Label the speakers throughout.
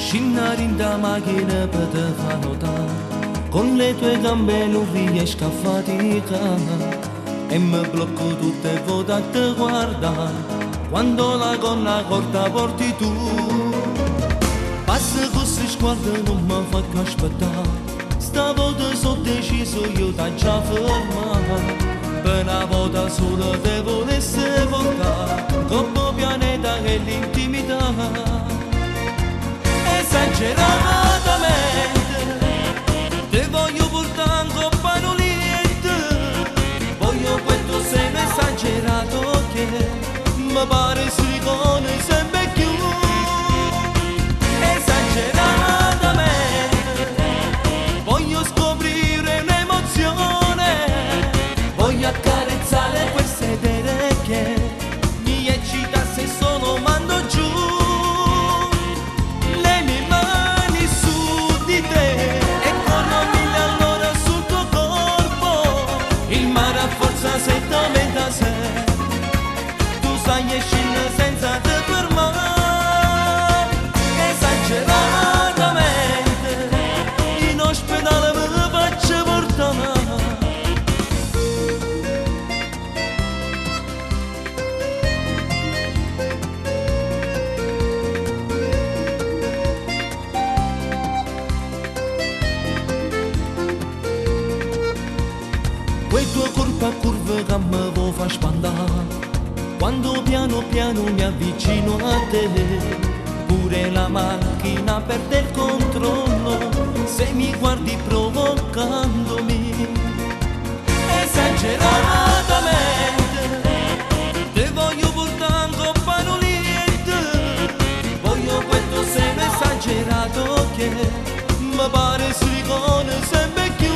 Speaker 1: Scinnare in da macchina per te fa notare, con le tue gambe non riesco a faticare, e mi blocco tutte le volte a te guardare, quando la gonna corta porti tu. Passa questo sguardo non mi fa più aspettare, stavolta sono deciso io da già fermare, per una volta solo te volessi portare, come pianeta e l'intimità. Esageratamente te voglio portare un panolino, voglio questo seno esagerato che mi pare silicone sempre più. Esageratamente voglio scoprire un'emozione, voglio accarezzare quel sedere che mi eccita se sono mando giù. Se tormenta se tu sai escire senza te fermare, esageratamente in ospedale me faccio portare. Quei tuoi corpi a curve che mi vuoi far spandare, quando piano piano mi avvicino a te, pure la macchina perde il controllo, se mi guardi provocandomi. Esageratamente te voglio portare un panolino, voglio questo seno esagerato che mi pare silicone sempre più.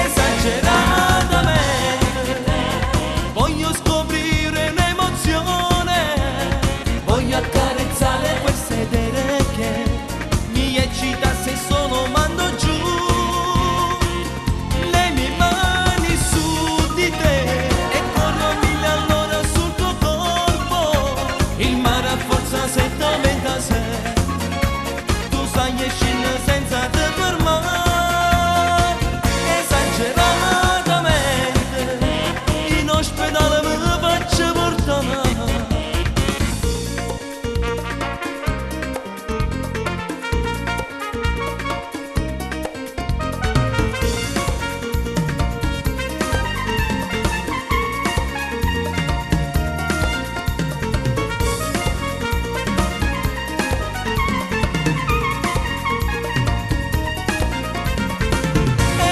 Speaker 1: Esageratamente voglio scoprire un'emozione, voglio accarezzare quel sedere che mi eccita se sono mando giù. Le mie mani su di te e corro 1000 all'ora sul tuo corpo, il mare a forza se tormenta se tu sai escire senza te fermare. Ospedale me faccio portare.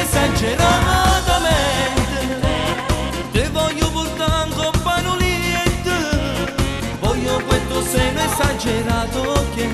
Speaker 1: Esageratamente te voglio portare un panolino, voglio questo seno esagerato che